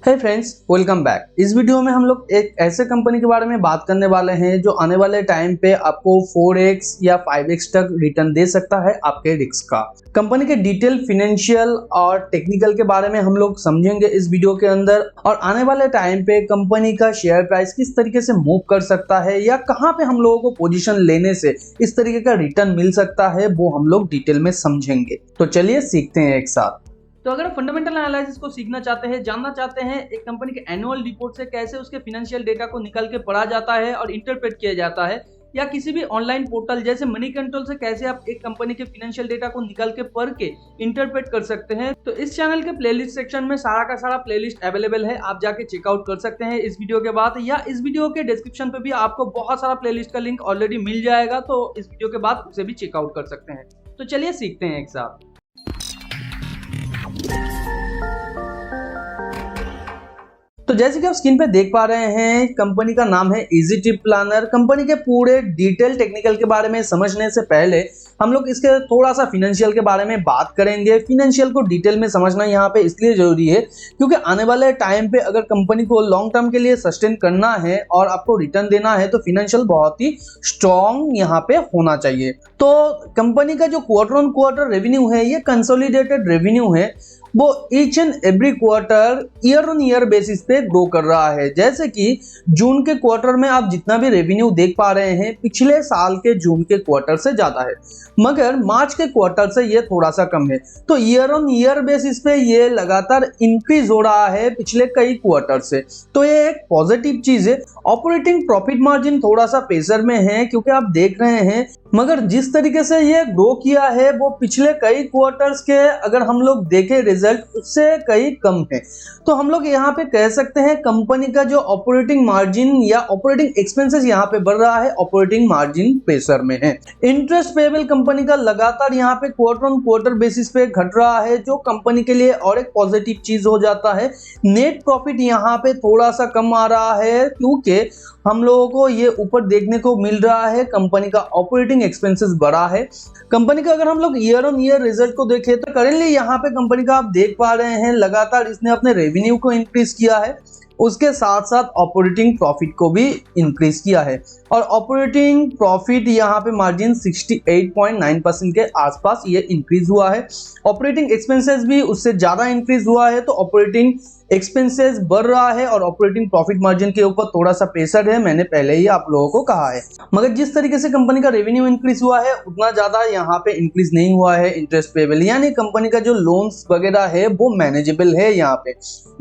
हे friends, welcome back. इस video में हम लोग एक ऐसे कंपनी के बारे में बात करने वाले हैं जो आने वाले टाइम पे आपको 4x या 5x तक रिटर्न दे सकता है आपके रिस्क का। कंपनी के डिटेल फाइनेंशियल और टेक्निकल के बारे में हम लोग समझेंगे इस वीडियो के अंदर, और आने वाले टाइम पे कंपनी का शेयर प्राइस किस तरीके से मूव कर सकता है या कहां पे हम लोगों को पोजीशन लेने से इस तरीके का रिटर्न मिल सकता है वो हम लोग डिटेल में समझेंगे। तो चलिए सीखते हैं एक साथ। तो अगर आप फंडामेंटल एनालिसिस को सीखना चाहते हैं, जानना चाहते हैं एक कंपनी के एनुअल रिपोर्ट से कैसे उसके फाइनेंशियल डेटा को निकाल के पढ़ा जाता है और इंटरप्रेट किया जाता है, या किसी भी ऑनलाइन पोर्टल जैसे मनी कंट्रोल से कैसे आप एक कंपनी के फाइनेंशियल डेटा को निकाल के पढ़ के इंटरप्रेट कर सकते हैं, तो इस चैनल के प्लेलिस्ट सेक्शन में सारा का सारा प्लेलिस्ट अवेलेबल है। आप जाके चेकआउट कर सकते हैं इस वीडियो के बाद, या इस वीडियो के डिस्क्रिप्शन पे भी आपको बहुत सारा प्लेलिस्ट का लिंक ऑलरेडी मिल जाएगा, तो इस वीडियो के बाद उसे भी चेकआउट कर सकते हैं। तो चलिए सीखते हैं एक साथ। तो जैसे कि आप स्क्रीन पे देख पा रहे हैं, कंपनी का नाम है इजी ट्रिप प्लानर। कंपनी के पूरे डिटेल टेक्निकल के बारे में समझने से पहले हम लोग इसके थोड़ा सा फाइनेंशियल के बारे में बात करेंगे। फाइनेंशियल को डिटेल में समझना यहाँ पे इसलिए जरूरी है क्योंकि आने वाले टाइम पे अगर कंपनी को लॉन्ग टर्म के लिए सस्टेन करना है और आपको रिटर्न देना है तो फाइनेंशियल बहुत ही स्ट्रॉन्ग यहाँ पे होना चाहिए। तो कंपनी का जो क्वार्टर ऑन क्वार्टर रेवेन्यू है, ये कंसोलिडेटेड रेवेन्यू है, वो each and every quarter year on year basis पे ग्रो कर रहा है। जैसे कि जून के क्वार्टर में आप जितना भी रेवेन्यू देख पा रहे हैं पिछले साल के जून के क्वार्टर से ज्यादा है, मगर मार्च के क्वार्टर से ये थोड़ा सा कम है। तो ईयर ऑन ईयर बेसिस पे ये लगातार इंक्रीज हो रहा है पिछले कई क्वार्टर से, तो ये एक पॉजिटिव चीज है। ऑपरेटिंग प्रॉफिट मार्जिन थोड़ा सा प्रेशर में है क्योंकि आप देख रहे हैं, मगर जिस तरीके से ये ग्रो किया है वो पिछले कई क्वार्टर्स के अगर हम लोग देखें रिजल्ट उससे कई कम है। तो हम लोग यहाँ पे कह सकते हैं कंपनी का जो ऑपरेटिंग मार्जिन या ऑपरेटिंग एक्सपेंसेस यहाँ पे बढ़ रहा है, ऑपरेटिंग मार्जिन प्रेशर में है। इंटरेस्ट पेबल कंपनी का लगातार यहाँ पे क्वार्टर ऑन क्वार्टर बेसिस पे घट रहा है, जो कंपनी के लिए और एक पॉजिटिव चीज हो जाता है। नेट प्रॉफिट यहाँ पे थोड़ा सा कम आ रहा है क्योंकि हम लोगों को ये ऊपर देखने को मिल रहा है कंपनी का ऑपरेटिंग एक्सपेंसेस बढ़ा है। कंपनी का अगर हम लोग ईयर ऑन ईयर रिजल्ट को देखें तो करेंटली यहाँ पे कंपनी का आप देख पा रहे हैं लगातार इसने अपने रेवेन्यू को इंक्रीज किया है, उसके साथ साथ ऑपरेटिंग प्रॉफिट को भी इंक्रीज किया है, और ऑपरेटिंग प्रॉफिट यहाँ पे मार्जिन 68.9% के आसपास ये इंक्रीज हुआ है। ऑपरेटिंग एक्सपेंसेस भी उससे ज्यादा इंक्रीज हुआ है, तो ऑपरेटिंग एक्सपेंसेस बढ़ रहा है और ऑपरेटिंग प्रॉफिट मार्जिन के ऊपर थोड़ा सा प्रेशर है, मैंने पहले ही आप लोगों को कहा है। मगर जिस तरीके से कंपनी का रेवेन्यू इंक्रीज हुआ है उतना ज्यादा यहाँ पे इंक्रीज नहीं हुआ है इंटरेस्ट पेबल, यानी कंपनी का जो लोन्स वगैरह है वो मैनेजेबल है। यहाँ पे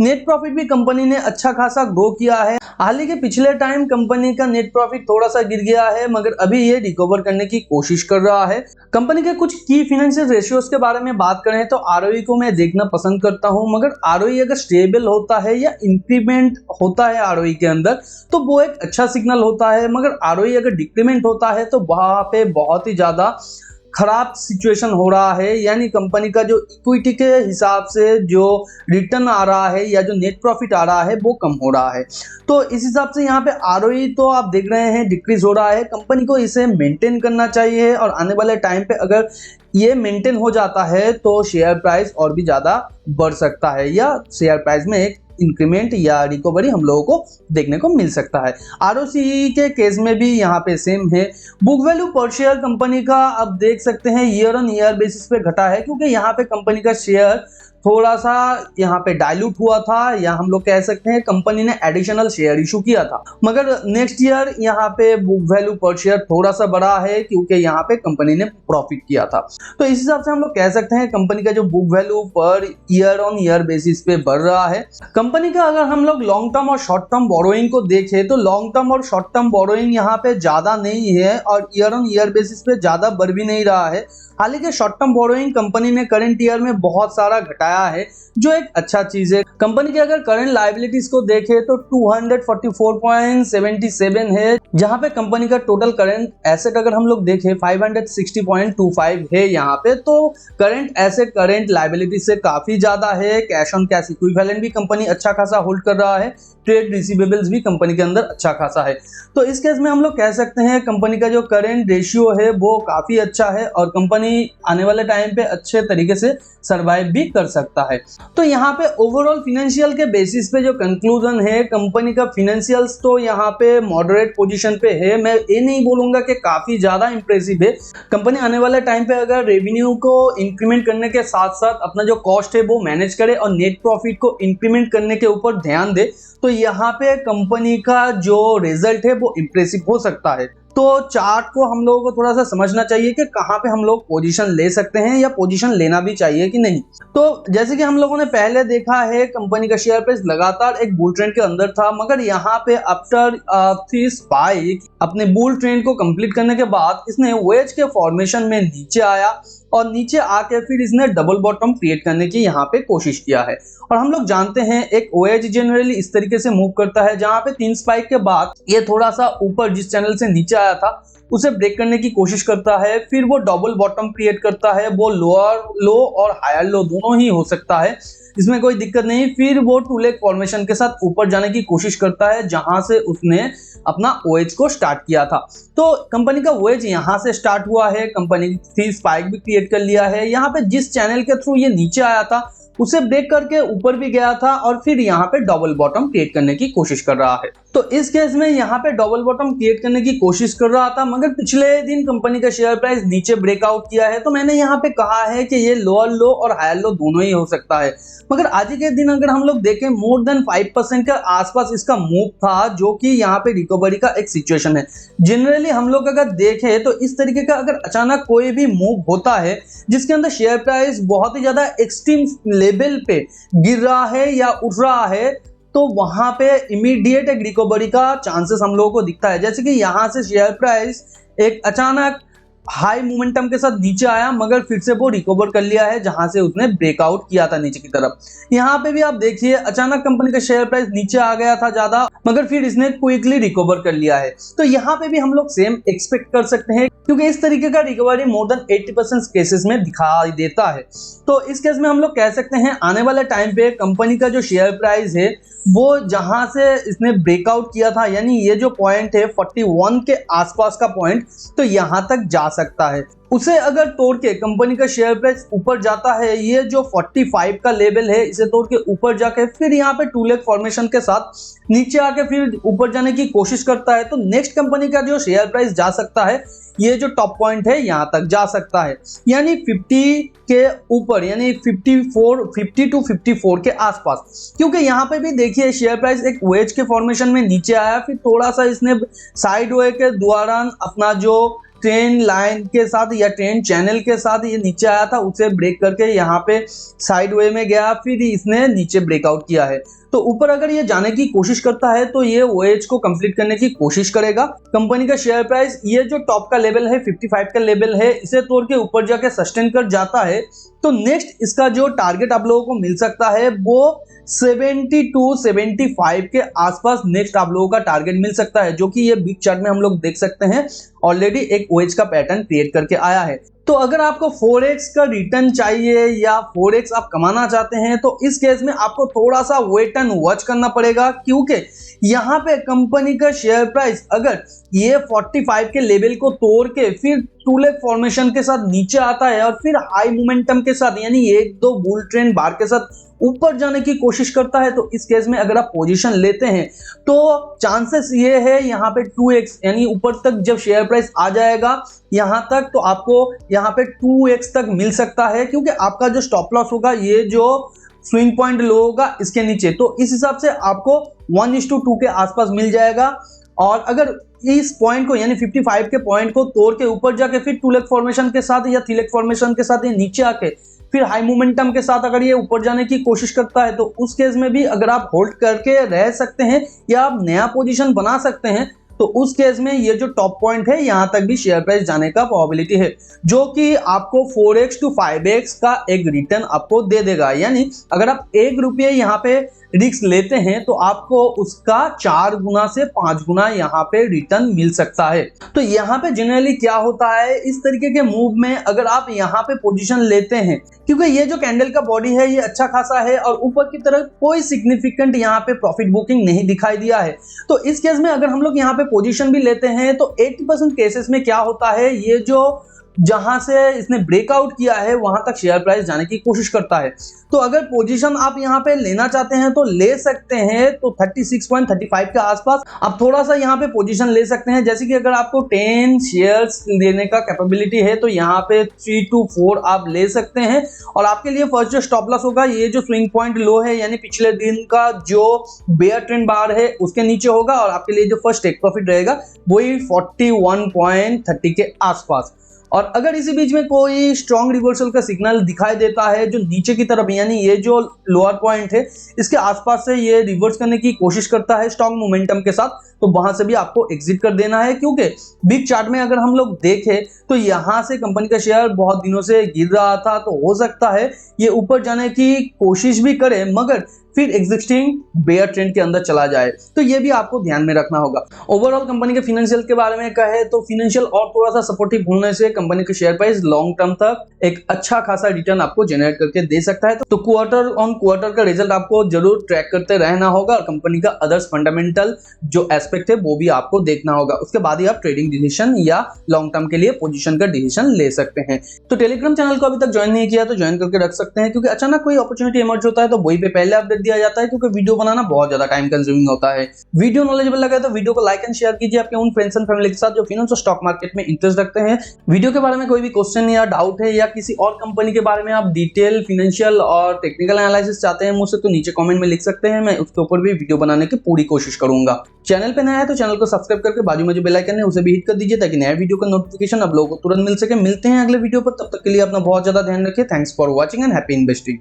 नेट प्रॉफिट भी कंपनी ने अच्छा खासा ग्रो किया है। हाल ही के पिछले टाइम कंपनी का नेट प्रॉफिट थोड़ा सा गिर गया है, मगर अभी ये रिकवर करने की कोशिश कर रहा है। कंपनी के कुछ की फाइनेंशियल रेशियोज के बारे में बात करें तो आरओई को मैं देखना पसंद करता हूं, मगर आरओई अगर स्टेबल होता है या इंक्रीमेंट होता है आरओई के अंदर तो वो एक अच्छा सिग्नल होता है, मगर आरओई अगर डिक्रीमेंट होता है तो वहां पे बहुत ही ज्यादा खराब सिचुएशन हो रहा है। यानी कंपनी का जो इक्विटी के हिसाब से जो रिटर्न आ रहा है या जो नेट प्रॉफिट आ रहा है वो कम हो रहा है। तो इस हिसाब से यहाँ पे आरओई तो आप देख रहे हैं डिक्रीज हो रहा है। कंपनी को इसे मेंटेन करना चाहिए, और आने वाले टाइम पे अगर ये मेंटेन हो जाता है तो शेयर प्राइस और भी ज्यादा बढ़ सकता है, या शेयर प्राइस में एक इंक्रीमेंट या रिकवरी हम लोगों को देखने को मिल सकता है। आरओसी के केस में भी यहाँ पे सेम है। बुक वैल्यू पर शेयर कंपनी का अब देख सकते हैं ईयर ऑन ईयर बेसिस पे घटा है क्योंकि यहाँ पे कंपनी का शेयर थोड़ा सा यहाँ पे डाइल्यूट हुआ था, या हम लोग कह सकते हैं कंपनी ने एडिशनल शेयर इशू किया था। मगर नेक्स्ट ईयर यहाँ पे बुक वैल्यू पर शेयर थोड़ा सा बढ़ा है क्योंकि यहाँ पे कंपनी ने प्रॉफिट किया था। तो इस हिसाब से हम लोग कह सकते हैं कंपनी का जो book value per year on year basis पे बढ़ रहा है। कंपनी का अगर हम लोग लॉन्ग टर्म और शॉर्ट टर्म बोरोइंग को देखें तो लॉन्ग टर्म और शॉर्ट टर्म बोरोइंग यहाँ पे ज्यादा नहीं है और ईयर ऑन ईयर बेसिस पे ज्यादा बढ़ भी नहीं रहा है। हालांकि शॉर्ट टर्म बोरोइंग कंपनी ने करंट ईयर में बहुत सारा घटाया है, जो एक अच्छा चीज है। कंपनी के अगर करंट लायबिलिटीज को देखें तो 244.77 है, जहां पे कंपनी का टोटल करंट एसेट अगर हम लोग देखें 560.25 है यहाँ पे, तो करंट एसेट करंट लायबिलिटी से काफी ज्यादा है। कैश ऑन कैश इक्विवेलेंट भी कंपनी अच्छा खासा होल्ड कर रहा है, ट्रेड रिसीवेबल्स भी कंपनी के अंदर अच्छा खासा है। तो इस केस में हम लोग कह सकते हैं कंपनी का जो करंट रेशियो है वो काफी अच्छा है और कंपनी आने वाले टाइम पे अच्छे तरीके से सरवाइव भी कर सकती है। सकता है। तो यहाँ पे ओवरऑल फिनेंशियल के बेसिस पे जो कंक्लूजन है, कंपनी का फिनेंशियल्स तो यहाँ पे मॉडरेट पोजीशन पे है। मैं ये नहीं बोलूंगा कि काफी ज्यादा इंप्रेसिव है। कंपनी आने वाले टाइम पे अगर रेवेन्यू को इंक्रीमेंट करने के साथ साथ अपना जो कॉस्ट है वो मैनेज करे और नेट प्रॉफिट को इंक्रीमेंट करने के ऊपर ध्यान दे, तो यहाँ पे कंपनी का जो रिजल्ट है वो इंप्रेसिव हो सकता है। तो चार्ट को हम लोगों को थोड़ा सा समझना चाहिए कि कहाँ पे हम लोग पोजीशन ले सकते हैं या पोजीशन लेना भी चाहिए कि नहीं। तो जैसे कि हम लोगों ने पहले देखा है, कंपनी का शेयर प्राइस लगातार एक बुल ट्रेंड के अंदर था, मगर यहाँ पे आफ्टर दिस स्पाइक अपने बुल ट्रेंड को कंप्लीट करने के बाद इसने वेज के फॉर्मेशन में नीचे आया और नीचे आके फिर इसने डबल बॉटम क्रिएट करने की यहाँ पे कोशिश किया है। और हम लोग जानते हैं एक वेज जनरली इस तरीके से मूव करता है, जहां पे 3 स्पाइक के बाद ये थोड़ा सा ऊपर जिस चैनल से नीचे आया था उसे ब्रेक करने की कोशिश करता है, फिर वो डबल बॉटम क्रिएट करता है। वो लोअर लो और हायर लो दोनों ही हो सकता है, इसमें कोई दिक्कत नहीं। फिर वो टू लेग फॉर्मेशन के साथ ऊपर जाने की कोशिश करता है, जहां से उसने अपना ओएच को स्टार्ट किया था। तो कंपनी का ओएच यहां से स्टार्ट हुआ है, कंपनी 3 स्पाइक भी क्रिएट कर लिया है। यहाँ पे जिस चैनल के थ्रू ये नीचे आया था उसे ब्रेक करके ऊपर भी गया था और फिर यहाँ पे डबल बॉटम क्रिएट करने की कोशिश कर रहा है। तो इस केस में यहाँ पे डबल बॉटम क्रिएट करने की कोशिश कर रहा था, मगर पिछले दिन कंपनी का शेयर प्राइस नीचे ब्रेकआउट किया है। तो मैंने यहाँ पे कहा है कि ये लोअर लो और हायर लो दोनों ही हो सकता है, मगर आज के दिन अगर हम लोग देखें मोर देन 5% के आसपास इसका मूव था, जो कि यहाँ पे रिकवरी का एक सिचुएशन है। जनरली हम लोग अगर देखें तो इस तरीके का अगर अचानक कोई भी मूव होता है जिसके अंदर शेयर प्राइस बहुत ही ज्यादा एक्सट्रीम लेवल पे गिर रहा है या उठ रहा है, तो वहां पे इमीडिएट एक रिकवरी का चांसेस हम लोगों को दिखता है। जैसे कि यहाँ से शेयर प्राइस एक अचानक हाई मोमेंटम के साथ नीचे आया, मगर फिर से वो रिकवर कर लिया है जहां से उसने ब्रेकआउट किया था नीचे की तरफ। यहाँ पे भी आप देखिए अचानक कंपनी का शेयर प्राइस नीचे आ गया था ज्यादा, मगर फिर इसने क्विकली रिकवर कर लिया है। तो यहाँ पे भी हम लोग सेम एक्सपेक्ट कर सकते हैं, क्योंकि इस तरीके का रिकवरी मोर देन 80% केसेस में दिखाई देता है। तो इस केस में हम लोग कह सकते हैं आने वाले टाइम पे कंपनी का जो शेयर प्राइस है वो जहां से इसने ब्रेकआउट किया था, यानी ये जो पॉइंट है 41 के आसपास का पॉइंट, तो यहां तक जा सकता है। उसे अगर तोड़ के कंपनी का शेयर प्राइस ऊपर जाता है, ये जो 45 का लेवल है इसे तोड़ के ऊपर जाके फिर यहाँ पे टू लेग फॉर्मेशन के साथ नीचे आके फिर ऊपर जाने की कोशिश करता है, तो नेक्स्ट कंपनी का जो शेयर प्राइस जा सकता है, ये जो टॉप पॉइंट है यहां तक जा सकता है, यानी 50 के ऊपर, यानी 50 to 54 के आसपास। क्योंकि यहाँ पे भी देखिए शेयर प्राइस एक वेज के फॉर्मेशन में नीचे आया, फिर थोड़ा सा इसने साइड वे के दौरान अपना जो ट्रेन लाइन के साथ या ट्रेन चैनल के साथ ये नीचे आया था उसे ब्रेक करके यहाँ पे साइड वे में गया, फिर इसने नीचे ब्रेकआउट किया है। तो ऊपर अगर ये जाने की कोशिश करता है तो ये वेज को कंप्लीट करने की कोशिश करेगा। कंपनी का शेयर प्राइस ये जो टॉप का लेवल है 55 का लेवल है, इसे तोड़ के ऊपर जाके सस्टेन कर जाता है, तो नेक्स्ट इसका जो टारगेट आप लोगों को मिल सकता है वो 70 to 75 के आसपास नेक्स्ट आप लोगों का टारगेट मिल सकता है, जो कि ये बिग चार्ट में हम लोग देख सकते हैं ऑलरेडी एक वेज का पैटर्न क्रिएट करके आया है। तो अगर आपको 4x का रिटर्न चाहिए या 4x आप कमाना चाहते हैं, तो इस केस में आपको थोड़ा सा वेट एंड वॉच करना पड़ेगा, क्योंकि यहाँ पे कंपनी का शेयर प्राइस अगर ये 45 के लेवल को तोड़ के फिर टू लेग फॉर्मेशन के साथ नीचे आता है और फिर हाई मोमेंटम के साथ यानी 1-2 बुल ट्रेंड बार के साथ ऊपर जाने की कोशिश करता है, तो इस केस में अगर आप पोजीशन लेते हैं तो चांसेस ये है यहाँ पे 2x, यानी ऊपर तक जब शेयर प्राइस आ जाएगा यहाँ तक, तो आपको यहाँ पे 2x तक मिल सकता है, क्योंकि आपका जो स्टॉप लॉस होगा ये जो स्विंग पॉइंट लो होगा इसके नीचे, तो इस हिसाब से आपको 1:2 के आसपास मिल जाएगा। और अगर इस पॉइंट को यानी 55 के पॉइंट को तोड़ के ऊपर जाके फिर टू लेग फॉर्मेशन के साथ या 3 लेग फॉर्मेशन के साथ ये नीचे आके फिर हाई मोमेंटम के साथ अगर ये ऊपर जाने की कोशिश करता है, तो उस केस में भी अगर आप होल्ड करके रह सकते हैं या आप नया पोजीशन बना सकते हैं, तो उस केस में ये जो टॉप पॉइंट है यहां तक भी शेयर प्राइस जाने का प्रोबेबिलिटी है, जो कि आपको 4x to 5x का एक रिटर्न आपको दे देगा। यानी अगर आप 1 रुपये यहाँ पे रिस्क लेते हैं तो आपको उसका 4 गुना से 5 गुना यहाँ पे रिटर्न मिल सकता है। तो यहाँ पे जनरली क्या होता है, इस तरीके के मूव में अगर आप यहाँ पे पोजीशन लेते हैं, क्योंकि ये जो कैंडल का बॉडी है ये अच्छा खासा है और ऊपर की तरफ कोई सिग्निफिकेंट यहाँ पे प्रॉफिट बुकिंग नहीं दिखाई दिया है, तो इस केस में अगर हम लोग यहाँ पे पोजीशन भी लेते हैं तो 80% केसेस में क्या होता है, ये जो जहां से इसने ब्रेकआउट किया है वहां तक शेयर प्राइस जाने की कोशिश करता है। तो अगर पोजीशन आप यहां पे लेना चाहते हैं तो ले सकते हैं, तो 36.35 के आसपास आप थोड़ा सा यहां पे पोजीशन ले सकते हैं। जैसे कि अगर आपको 10 शेयर्स लेने का कैपेबिलिटी है तो यहां पे 3 to 4 आप ले सकते हैं। और आपके लिए फर्स्ट जो स्टॉप लॉस होगा, ये जो स्विंग पॉइंट लो है यानी पिछले दिन का जो बेयर ट्रेंड बार है उसके नीचे होगा, और आपके लिए जो फर्स्ट टेक प्रॉफिट रहेगा वही 41.30 के आसपास। और अगर इसी बीच में कोई स्ट्रॉन्ग रिवर्सल का सिग्नल दिखाई देता है जो नीचे की तरफ, यानी ये जो लोअर पॉइंट है इसके आसपास से ये रिवर्स करने की कोशिश करता है स्ट्रॉन्ग मोमेंटम के साथ, तो वहां से भी आपको एग्जिट कर देना है। क्योंकि बिग चार्ट में अगर हम लोग देखें तो यहां से कंपनी का शेयर बहुत दिनों से गिर रहा था, तो हो सकता है ये ऊपर जाने की कोशिश भी करे मगर फिर एग्जिस्टिंग बेयर ट्रेंड के अंदर चला जाए, तो ये भी आपको ध्यान में रखना होगा। ओवरऑल कंपनी के फाइनेंशियल के बारे में कहे तो फाइनेंशियल और थोड़ा सा सपोर्टिव होने से कंपनी के शेयर प्राइस लॉन्ग टर्म तक एक अच्छा खासा रिटर्न आपको जनरेट करके दे सकता है। तो क्वार्टर ऑन क्वार्टर का रिजल्ट आपको जरूर ट्रैक करते रहना होगा, और कंपनी का अदर्स फंडामेंटल जो एस्पेक्ट है वो भी आपको देखना होगा। उसके बाद ही आप ट्रेडिंग डिसीजन या लॉन्ग टर्म के लिए पोजीशन का डिसीजन ले सकते हैं। तो टेलीग्राम चैनल को अभी तक ज्वाइन नहीं किया तो ज्वाइन करके रख सकते हैं, क्योंकि अचानक कोई अपॉर्चुनिटी इमर्ज होता है तो वही पे पहले अपडेट दिया जाता है, क्योंकि वीडियो बनाना बहुत ज्यादा टाइम कंज्यूमिंग होता है। वीडियो नॉलेजेबल लगा तो वीडियो को लाइक एंड शेयर कीजिए आपके उन फ्रेंड्स एंड फैमिली के साथ जो फाइनेंस और स्टॉक मार्केट में इंटरेस्ट रखते हैं। वीडियो के बारे में कोई भी क्वेश्चन या डाउट है या किसी और कंपनी के बारे में आप डिटेल फाइनेंशियल और टेक्निकल एनालिसिस चाहते हैं मुझसे, तो नीचे कमेंट में लिख सकते हैं, मैं उसके ऊपर भी वीडियो बनाने की पूरी कोशिश करूंगा। चैनल पे नया है तो चैनल को सब्सक्राइब करके बाजू में जो बेल आइकन है उसे भी हिट कर दीजिए ताकि नया वीडियो का नोटिफिकेशन आप लोगों को तुरंत मिल सके। मिलते हैं अगले वीडियो पर, तब तक के लिए अपना बहुत ज्यादा ध्यान रखिए। Thanks for watching and happy investing.